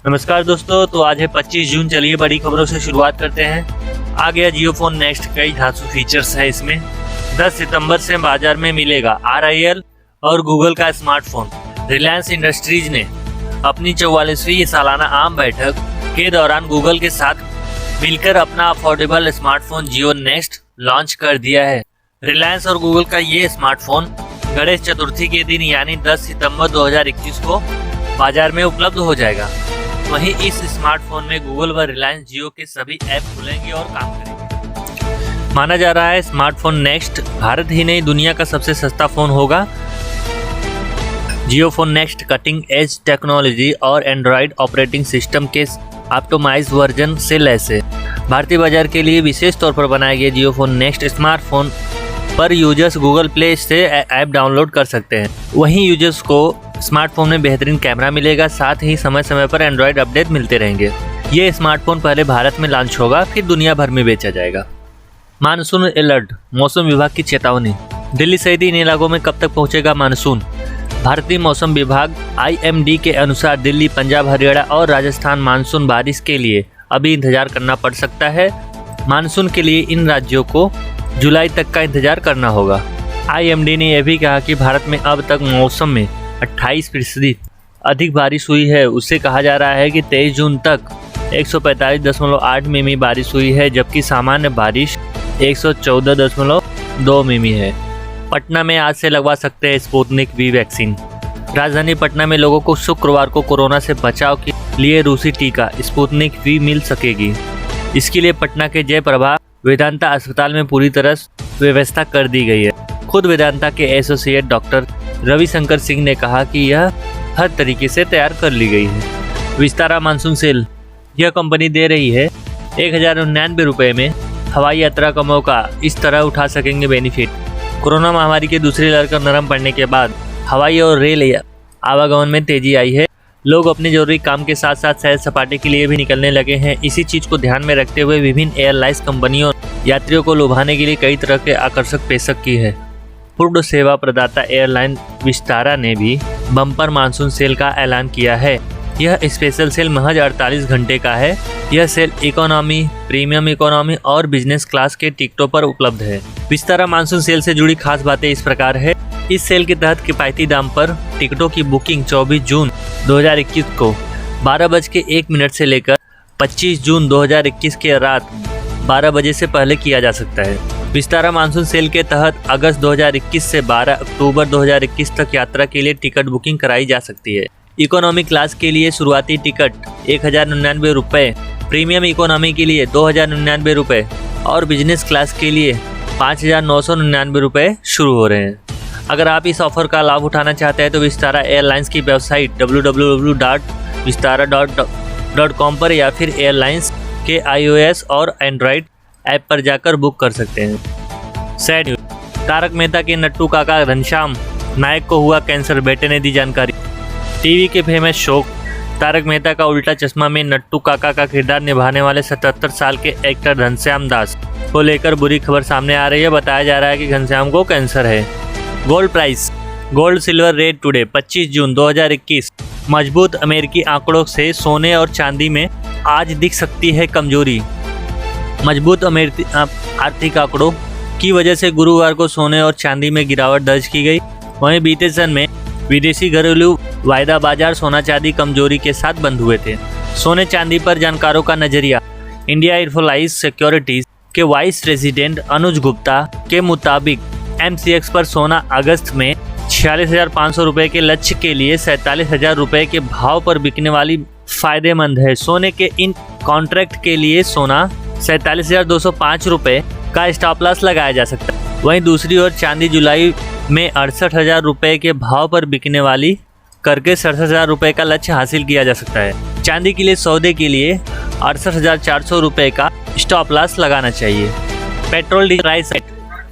नमस्कार दोस्तों, तो आज है 25 जून। चलिए बड़ी खबरों से शुरुआत करते हैं। आ गया जियो फोन नेक्स्ट, कई धांसू फीचर्स है इसमें। 10 सितंबर से बाजार में मिलेगा RIL और गूगल का स्मार्टफोन। रिलायंस इंडस्ट्रीज ने अपनी 44वीं सालाना आम बैठक के दौरान गूगल के साथ मिलकर अपना अफोर्डेबल स्मार्टफोन जियो नेक्स्ट लॉन्च कर दिया है। रिलायंस और गूगल का ये स्मार्टफोन गणेश चतुर्थी के दिन यानी 10 सितंबर 2021 को बाजार में उपलब्ध हो जाएगा। वहीं इस स्मार्टफोन में गूगल व रिलायंस जियो के सभी ऐप खुलेंगे और काम करेंगे। माना जा रहा है स्मार्टफोन नेक्स्ट भारत ही नहीं दुनिया का सबसे सस्ता फोन होगा। Jio phone next cutting edge technology और एंड्रॉयड ऑपरेटिंग सिस्टम के ऑप्टिमाइज्ड वर्जन से लैस है। भारतीय बाजार के लिए विशेष तौर पर बनाया गया जियो फोन नेक्स्ट स्मार्टफोन पर यूजर्स गूगल प्ले से ऐप डाउनलोड कर सकते हैं। वहीं यूजर्स को स्मार्टफोन में बेहतरीन कैमरा मिलेगा, साथ ही समय समय पर एंड्रॉयड अपडेट मिलते रहेंगे। ये स्मार्टफोन पहले भारत में लॉन्च होगा, फिर दुनिया भर में बेचा जाएगा। मानसून अलर्ट, मौसम विभाग की चेतावनी। दिल्ली सहित इन इलाकों में कब तक पहुंचेगा मानसून? भारतीय मौसम विभाग IMD के अनुसार दिल्ली, पंजाब, हरियाणा और राजस्थान मानसून बारिश के लिए अभी इंतजार करना पड़ सकता है। मानसून के लिए इन राज्यों को जुलाई तक का इंतजार करना होगा। IMD ने यह भी कहा कि भारत में अब तक मौसम में 28% अधिक बारिश हुई है। उससे कहा जा रहा है कि 23 जून तक 145.8 मिमी बारिश हुई है, जबकि सामान्य बारिश 114.2 मिमी है। पटना में आज से लगवा सकते हैं स्पुतनिक V वैक्सीन। राजधानी पटना में लोगों को शुक्रवार को कोरोना से बचाव के लिए रूसी टीका स्पुतनिक V मिल सकेगी। इसके लिए पटना के जयप्रभा वेदांता अस्पताल में पूरी तरह व्यवस्था कर दी गई है। खुद वेदांता के एसोसिएट डॉक्टर रविशंकर सिंह ने कहा कि यह हर तरीके से तैयार कर ली गई है। विस्तारा मानसून सेल, यह कंपनी दे रही है 1099 रुपये में हवाई यात्रा का मौका। इस तरह उठा सकेंगे बेनिफिट। कोरोना महामारी के दूसरी लहर का नरम पड़ने के बाद हवाई और रेल आवागमन में तेजी आई है। लोग अपने जरूरी काम के साथ साथ सैर सपाटे के लिए भी निकलने लगे हैं। इसी चीज को ध्यान में रखते हुए विभिन्न एयरलाइंस कंपनियों यात्रियों को लुभाने के लिए कई तरह के आकर्षक पेशकश की है। पूर्ण सेवा प्रदाता एयरलाइन विस्तारा ने भी बम्पर मानसून सेल का ऐलान किया है। यह स्पेशल सेल महज 48 घंटे का है। यह सेल इकोनॉमी, प्रीमियम इकोनॉमी और बिजनेस क्लास के टिकटों पर उपलब्ध है। विस्तारा मानसून सेल से जुड़ी खास बातें इस प्रकार है। इस सेल के तहत किफायती दाम पर टिकटों की बुकिंग 24 जून 2021 को 12:01 से लेकर 25 जून 2021 के रात 12 बजे से पहले किया जा सकता है। विस्तारा मानसून सेल के तहत अगस्त 2021 से 12 अक्टूबर 2021 तक यात्रा के लिए टिकट बुकिंग कराई जा सकती है। इकोनॉमी क्लास के लिए शुरुआती टिकट 1099 रुपये, प्रीमियम इकोनॉमी के लिए 2099 रुपये और बिजनेस क्लास के लिए 5999 रुपये शुरू हो रहे हैं। अगर आप इस ऑफर का लाभ उठाना चाहते हैं तो विस्तारा एयरलाइंस की वेबसाइट www.vistara.com पर या फिर एयरलाइंस के iOS और एंड्रॉयड ऐप पर जाकर बुक कर सकते हैं। सैड न्यूज, तारक मेहता के नट्टू काका घनश्याम नायक को हुआ कैंसर, बेटे ने दी जानकारी। टीवी के फेमस शो तारक मेहता का उल्टा चश्मा में नट्टू काका का किरदार निभाने वाले 77 साल के एक्टर घनश्याम दास को लेकर बुरी खबर सामने आ रही है। बताया जा रहा है कि घनश्याम को कैंसर है। Gold price, gold silver rate today 25 जून 2021। मजबूत अमेरिकी आंकड़ों से सोने और चांदी में आज दिख सकती है कमजोरी। मजबूत अमेरिकी आर्थिक आंकड़ों की वजह से गुरुवार को सोने और चांदी में गिरावट दर्ज की गई। वहीं बीते दिन में विदेशी घरेलू वायदा बाजार सोना चांदी कमजोरी के साथ बंद हुए थे। सोने चांदी पर जानकारों का नजरिया। इंडिया इन्फोलाइज सिक्योरिटीज के वाइस प्रेसिडेंट अनुज गुप्ता के मुताबिक MCX पर सोना अगस्त में 46,500 रुपये के लक्ष्य के लिए 47,000 रुपये के भाव पर बिकने वाली फायदेमंद है। सोने के इन कॉन्ट्रैक्ट के लिए सोना 47,205 रुपये का स्टॉप लॉस लगाया जा सकता है। वहीं दूसरी ओर चांदी जुलाई में 68,000 रुपये के भाव पर बिकने वाली करके 67,000 रुपये का लक्ष्य हासिल किया जा सकता है। चांदी के लिए सौदे के लिए 68,400 रुपये का स्टॉप लॉस लगाना चाहिए।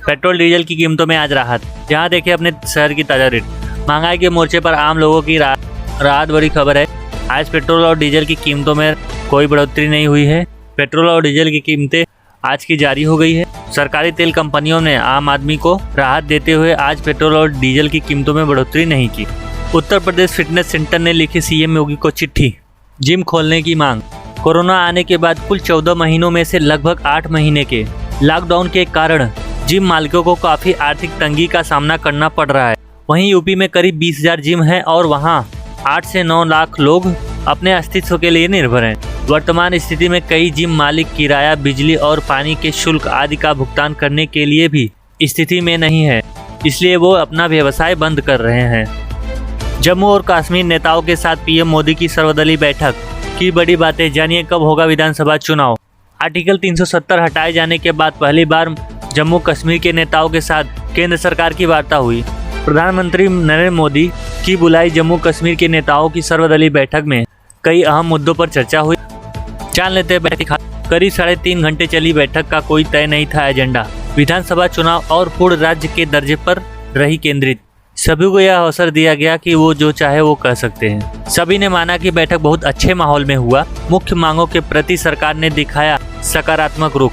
पेट्रोल डीजल की कीमतों में आज राहत। जहां देखें अपने शहर की ताज़ा रेट। महंगाई के मोर्चे पर आम लोगों की राहत बड़ी खबर है। आज पेट्रोल और डीजल की कीमतों में कोई बढ़ोतरी नहीं हुई है। पेट्रोल और डीजल की कीमतें आज की जारी हो गई है। सरकारी तेल कंपनियों ने आम आदमी को राहत देते हुए आज पेट्रोल और डीजल की कीमतों में बढ़ोतरी नहीं की। उत्तर प्रदेश फिटनेस सेंटर ने लिखी CM योगी को चिट्ठी। जिम खोलने की मांग। कोरोना आने के बाद कुल 14 महीनों में से लगभग 8 महीने के लॉकडाउन के कारण जिम मालिकों को काफ़ी आर्थिक तंगी का सामना करना पड़ रहा है। वहीं यूपी में करीब 20,000 जिम हैं और वहां 8 से 9 लाख लोग अपने अस्तित्व के लिए निर्भर हैं। वर्तमान स्थिति में कई जिम मालिक किराया, बिजली और पानी के शुल्क आदि का भुगतान करने के लिए भी स्थिति में नहीं है, इसलिए वो अपना व्यवसाय बंद कर रहे हैं। जम्मू और कश्मीर नेताओं के साथ पीएम मोदी की सर्वदलीय बैठक की बड़ी बातें, जानिए कब होगा विधानसभा चुनाव। आर्टिकल 370 हटाए जाने के बाद पहली बार जम्मू कश्मीर के नेताओं के साथ केंद्र सरकार की वार्ता हुई। प्रधानमंत्री नरेंद्र मोदी की बुलाई जम्मू कश्मीर के नेताओं की सर्वदलीय बैठक में कई अहम मुद्दों पर चर्चा हुई। जान लेते हैं बैठक। करीब 3.5 घंटे चली बैठक का कोई तय नहीं था एजेंडा। विधानसभा चुनाव और पूर्ण राज्य के दर्जे पर रही केंद्रित। सभी को यह अवसर दिया गया कि वो जो चाहे वो कह सकते हैं। सभी ने माना कि बैठक बहुत अच्छे माहौल में हुआ। मुख्य मांगों के प्रति सरकार ने दिखाया सकारात्मक रुख।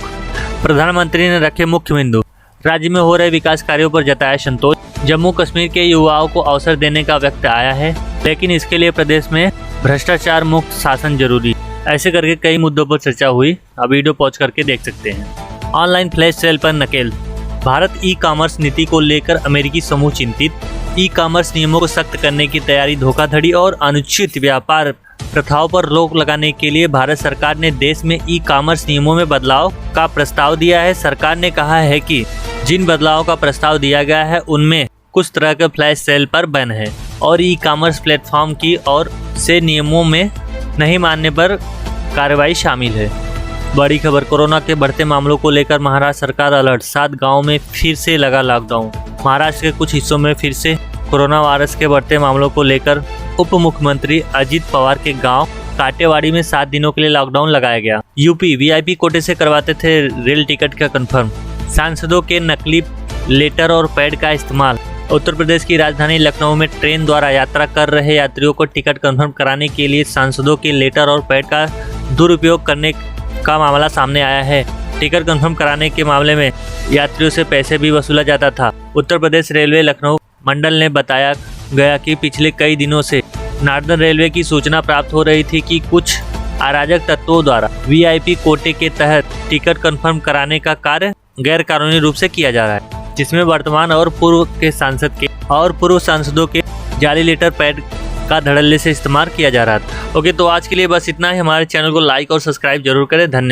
प्रधानमंत्री ने रखे मुख्य बिंदु। राज्य में हो रहे विकास कार्यों पर जताया संतोष। जम्मू कश्मीर के युवाओं को अवसर देने का वक्त आया है, लेकिन इसके लिए प्रदेश में भ्रष्टाचार मुक्त शासन जरूरी। ऐसे करके कई मुद्दों पर चर्चा हुई। अब वीडियो पॉज करके देख सकते हैं। ऑनलाइन फ्लैश सेल पर नकेल। भारत ई कॉमर्स नीति को लेकर अमेरिकी समूह चिंतित। ई कॉमर्स नियमों को सख्त करने की तैयारी, धोखाधड़ी और अनुचित व्यापार प्रथाओं पर रोक लगाने के लिए भारत सरकार ने देश में ई कॉमर्स नियमों में बदलाव का प्रस्ताव दिया है। सरकार ने कहा है कि जिन बदलावों का प्रस्ताव दिया गया है उनमें कुछ तरह के फ्लैश सेल पर बैन है और ई कॉमर्स प्लेटफॉर्म की ओर से नियमों में नहीं मानने पर कार्रवाई शामिल है। बड़ी खबर, कोरोना के बढ़ते मामलों को लेकर महाराष्ट्र सरकार अलर्ट। 7 गांवों में फिर से लगा लॉकडाउन। महाराष्ट्र के कुछ हिस्सों में फिर से कोरोना वायरस के बढ़ते मामलों को लेकर उप मुख्यमंत्री अजित पवार के गांव काटेवाड़ी में 7 दिनों के लिए लॉकडाउन लगाया गया। यूपी वीआईपी कोटे से करवाते थे रेल टिकट का कंफर्म। सांसदों के नकली लेटर और पैड का इस्तेमाल। उत्तर प्रदेश की राजधानी लखनऊ में ट्रेन द्वारा यात्रा कर रहे यात्रियों को टिकट कंफर्म कराने के लिए सांसदों के लेटर और पैड का दुरुपयोग करने का मामला सामने आया है। टिकट कंफर्म कराने के मामले में यात्रियों से पैसे भी वसूला जाता था। उत्तर प्रदेश रेलवे लखनऊ मंडल ने बताया गया कि पिछले कई दिनों से नॉर्दर्न रेलवे की सूचना प्राप्त हो रही थी कि कुछ अराजक तत्वों द्वारा वीआईपी कोटे के तहत टिकट कंफर्म कराने का कार्य गैर कानूनी रूप से किया जा रहा है, जिसमें वर्तमान और पूर्व सांसदों के जाली लेटर पैड का धड़ल्ले से इस्तेमाल किया जा रहा था। ओके, तो आज के लिए बस इतना ही। हमारे चैनल को लाइक और सब्सक्राइब जरूर करें। धन्यवाद।